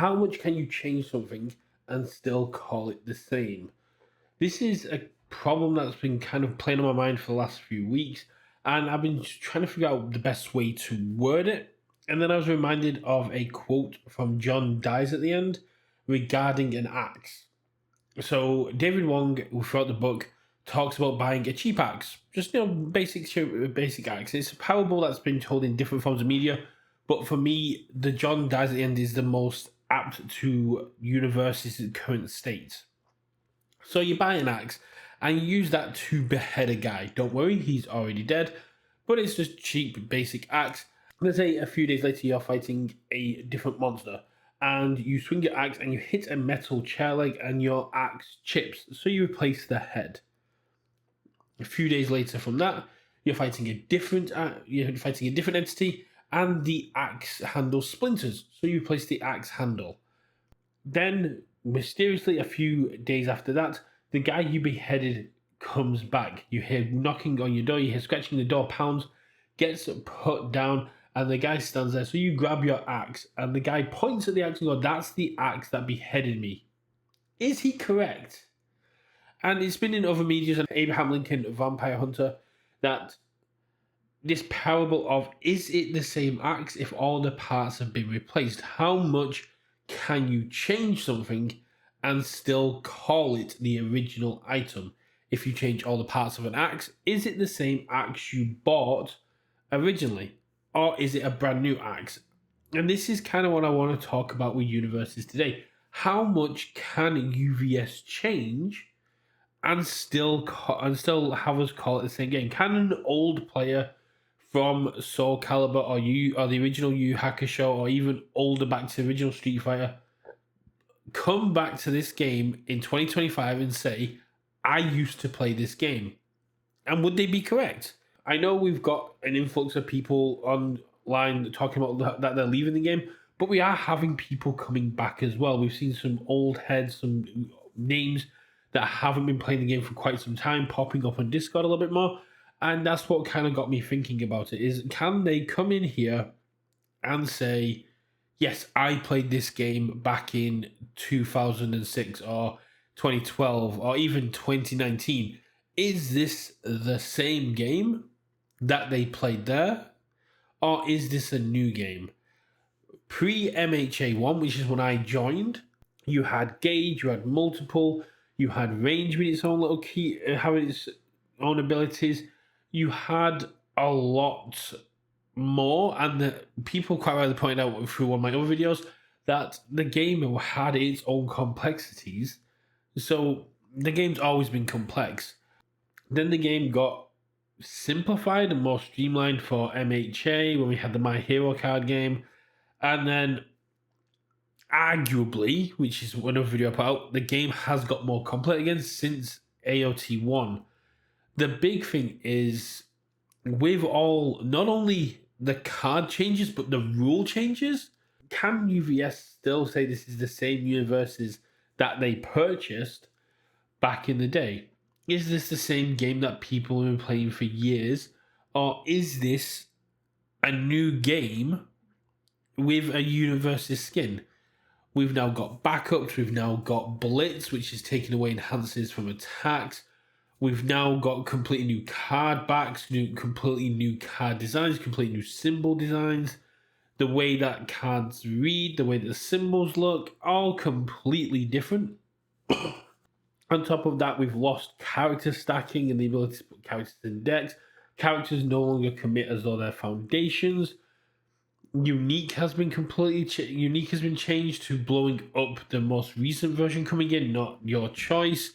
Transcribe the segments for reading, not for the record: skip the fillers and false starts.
how much can you change something and still call it the same? This is a problem that's been kind of playing on my mind for the last few weeks, and I've been trying to figure out the best way to word it. And then I was reminded of a quote from John Dies at the end regarding an axe. So David Wong, throughout the book, talks about buying a cheap axe, just basic axe. It's a parable that's been told in different forms of media, but for me, the John Dies at the end is the most apt to Universus' current state. So you buy an axe and you use that to behead a guy. Don't worry, he's already dead, but it's just cheap, basic axe. Let's say a few days later you're fighting a different monster and you swing your axe and you hit a metal chair leg and your axe chips, so you replace the head. A few days later from that, you're fighting a different entity and the axe handle splinters, so you replace the axe handle. Then, mysteriously, a few days after that, the guy you beheaded comes back. You hear knocking on your door, you hear scratching the door, pounds, gets put down, and the guy stands there. So you grab your axe, and the guy points at the axe and goes, "That's the axe that beheaded me." Is he correct? And it's been in other media, and Abraham Lincoln, Vampire Hunter, that this parable of, is it the same axe if all the parts have been replaced? How much can you change something and still call it the original item? If you change all the parts of an axe, is it the same axe you bought originally? Or is it a brand new axe? And this is kind of what I want to talk about with Universus today. How much can UVS change and still have us call it the same game? Can an old player from Soul Calibur or the original Yu Hakusho, or even older back to the original Street Fighter, come back to this game in 2025 and say, "I used to play this game"? And would they be correct? I know we've got an influx of people online talking about that they're leaving the game, but we are having people coming back as well. We've seen some old heads, some names that haven't been playing the game for quite some time popping up on Discord a little bit more. And that's what kind of got me thinking about it, is can they come in here and say, yes, I played this game back in 2006 or 2012 or even 2019. Is this the same game that they played there? Or is this a new game? Pre-MHA1, which is when I joined, you had Gauge, you had Multiple, you had Range with its own little key, having its own abilities. You had a lot more, and the people quite rightly pointed out through one of my other videos that the game had its own complexities. So the game's always been complex. Then the game got simplified and more streamlined for MHA when we had the My Hero card game, and then arguably, which is another video I put out, the game has got more complex again since AOT1. The big thing is, with all, not only the card changes, but the rule changes, can UVS still say this is the same Universus that they purchased back in the day? Is this the same game that people have been playing for years? Or is this a new game with a Universus skin? We've now got backups, we've now got Blitz, which is taking away enhances from attacks. We've now got completely new card backs, completely new card designs, completely new symbol designs. The way that cards read, the way that the symbols look, all completely different. On top of that, we've lost character stacking and the ability to put characters in decks. Characters no longer commit as though they're foundations. Unique has been changed to blowing up the most recent version coming in, not your choice.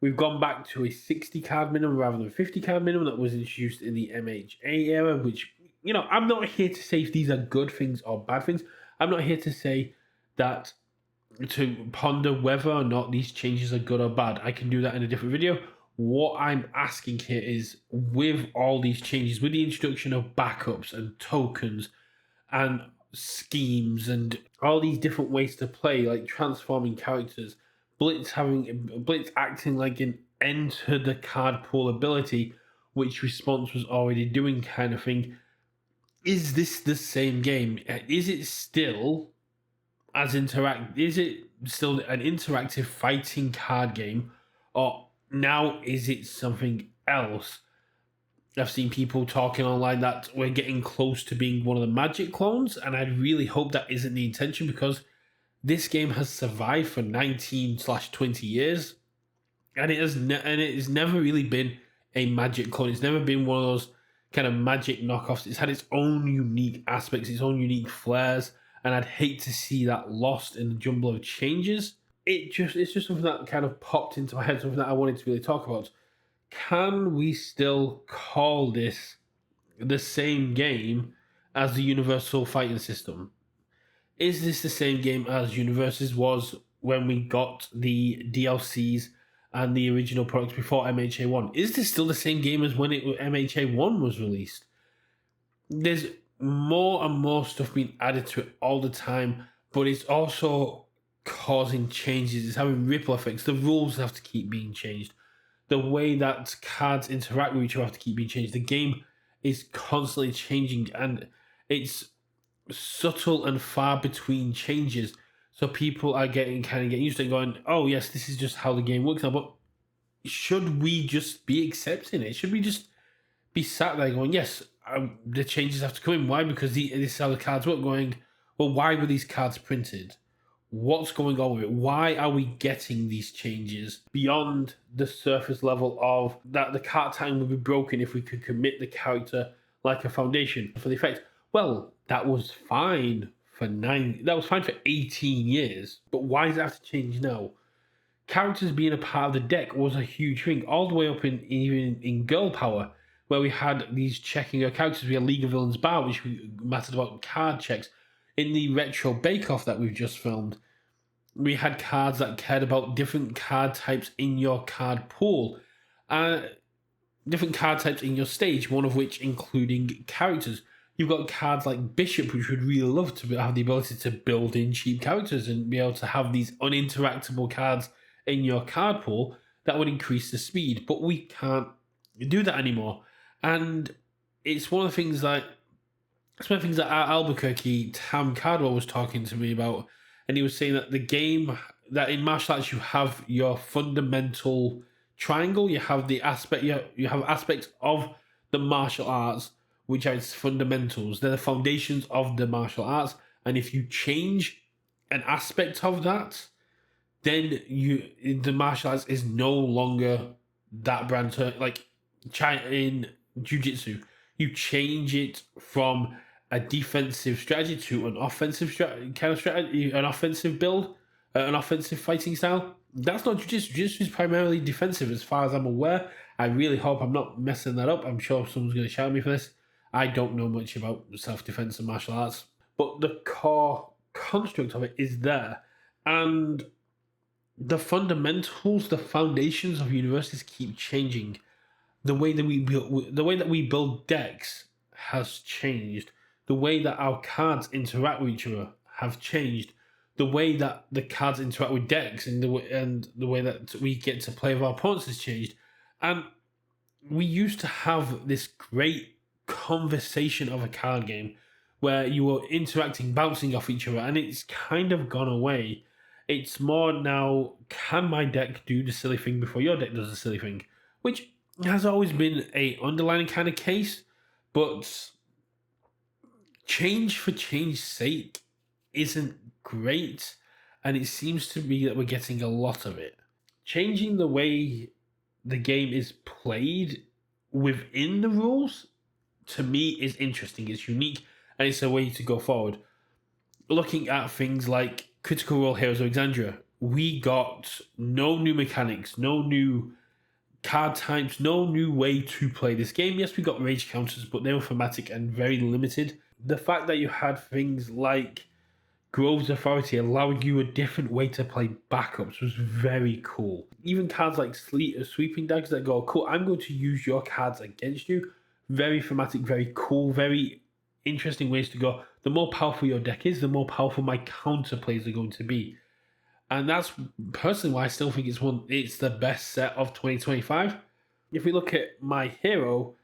We've gone back to a 60 card minimum rather than 50 card minimum that was introduced in the MHA era, which, I'm not here to say if these are good things or bad things. I'm not here to say that, to ponder whether or not these changes are good or bad. I can do that in a different video. What I'm asking here is, with all these changes, with the introduction of backups and tokens and schemes and all these different ways to play, like transforming characters, Blitz acting like an enter the card pool ability, which Response was already doing, kind of thing. Is this the same game? Is it still as interact? Is it still an interactive fighting card game, or now is it something else? I've seen people talking online that we're getting close to being one of the Magic clones, and I really hope that isn't the intention because this game has survived for 19/20 years, and it has never really been a Magic clone. It's never been one of those kind of Magic knockoffs. It's had its own unique aspects, its own unique flares, and I'd hate to see that lost in the jumble of changes. It's just something that kind of popped into my head, something that I wanted to really talk about. Can we still call this the same game as the Universal fighting system? Is this the same game as Universus was when we got the DLCs and the original products before MHA1? Is this still the same game as when MHA1 was released? There's more and more stuff being added to it all the time, but it's also causing changes. It's having ripple effects. The rules have to keep being changed. The way that cards interact with each other have to keep being changed. The game is constantly changing, and it's subtle and far between changes. So people are getting used to it, going, "Oh yes, this is just how the game works now." But should we just be accepting it? Should we just be sat there going, "Yes, the changes have to come in"? Why? Because this is how the cards work. Going, well, why were these cards printed? What's going on with it? Why are we getting these changes beyond the surface level of that the card time would be broken if we could commit the character like a foundation for the effect? Well, that was fine for 18 years, but why does it have to change now? Characters being a part of the deck was a huge thing, all the way up in Girl Power, where we had these checking our characters. We had League of Villains Bar, which mattered about card checks. In the retro Bake Off that we've just filmed, we had cards that cared about different card types in your card pool, different card types in your stage, one of which including characters. You've got cards like Bishop, which would really love to have the ability to build in cheap characters and be able to have these uninteractable cards in your card pool that would increase the speed, but we can't do that anymore. And it's one of the things that Albuquerque Tam Cardwell was talking to me about, and he was saying that the game that in martial arts you have your fundamental triangle, you have the aspect you have aspects of the martial arts which are its fundamentals. They're the foundations of the martial arts, and if you change an aspect of that, then the martial arts is no longer that brand. So like in jiu-jitsu, you change it from a defensive strategy to an offensive strategy, an offensive build, an offensive fighting style. That's not jiu-jitsu. Jiu-jitsu is primarily defensive as far as I'm aware. I really hope I'm not messing that up. I'm sure someone's going to shout at me for this. I don't know much about self-defense and martial arts, but the core construct of it is there. And the fundamentals, the foundations of Universus keep changing. The way that we build decks has changed. The way that our cards interact with each other have changed. The way that the cards interact with decks and the way that we get to play with our opponents has changed. And we used to have this great conversation of a card game where you were interacting, bouncing off each other, and it's kind of gone away. It's more now, can my deck do the silly thing before your deck does the silly thing? Which has always been a underlying kind of case, but change for change's sake isn't great, and it seems to be that we're getting a lot of it. Changing the way the game is played within the rules, to me, is interesting. It's unique, and it's a way to go forward. Looking at things like Critical Role Heroes of Exandria, we got no new mechanics, no new card types, no new way to play this game. Yes, we got rage counters, but they were thematic and very limited. The fact that you had things like Grove's Authority allowing you a different way to play backups was very cool. Even cards like Sweeping Daggers that go, cool, I'm going to use your cards against you. Very thematic, very cool, very interesting ways to go. The more powerful your deck is, the more powerful my counter plays are going to be. And that's personally why I still think it's the best set of 2025. If we look at my hero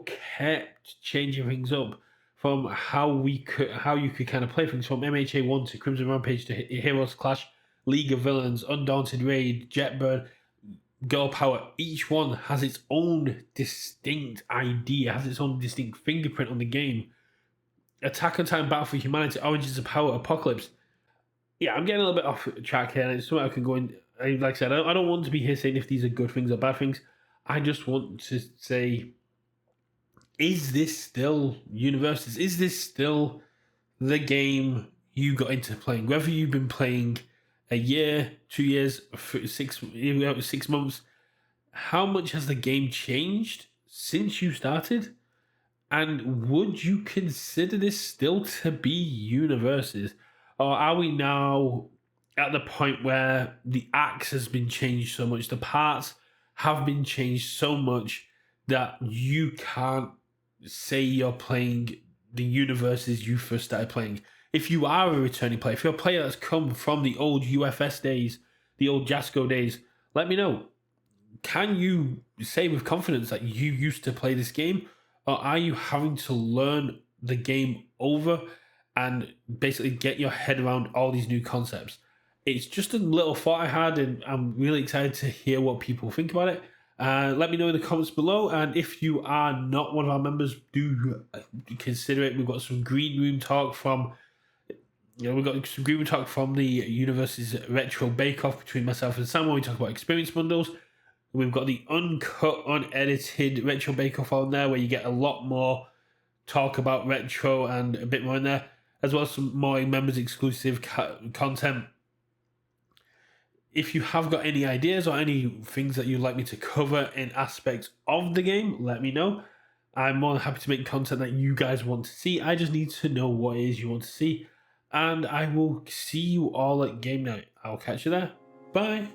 kept changing things up. from how you could kind of play things from MHA 1 to Crimson Rampage to Heroes Clash, League of Villains, Undaunted Raid, Jetbird, Girl Power. Each one has its own distinct idea, has its own distinct fingerprint on the game. Attack on Titan, Battle for Humanity, Origins of Power, Apocalypse. Yeah, I'm getting a little bit off track here, and it's something I can go in. Like I said, I don't want to be here saying if these are good things or bad things. I just want to say, is this still Universus? Is this still the game you got into playing? Whether you've been playing a year, 2 years, 6 months, how much has the game changed since you started? And would you consider this still to be Universus? Or are we now at the point where the axe has been changed so much, the parts have been changed so much that you can't say you're playing the Universus you first started playing? If you are a returning player, if you're a player that's come from the old UFS days, the old Jasco days, let me know. Can you say with confidence that you used to play this game? Or are you having to learn the game over and basically get your head around all these new concepts? It's just a little thought I had, and I'm really excited to hear what people think about it. Let me know in the comments below, and if you are not one of our members, do consider it. We've got some green room talk from the Universus Retro Bake Off between myself and Sam, where we talk about experience bundles. We've got the uncut, unedited Retro Bake Off on there, where you get a lot more talk about retro and a bit more in there, as well as some more members exclusive content. If you have got any ideas or any things that you'd like me to cover in aspects of the game, let me know. I'm more than happy to make content that you guys want to see. I just need to know what it is you want to see. And I will see you all at game night. I'll catch you there. Bye.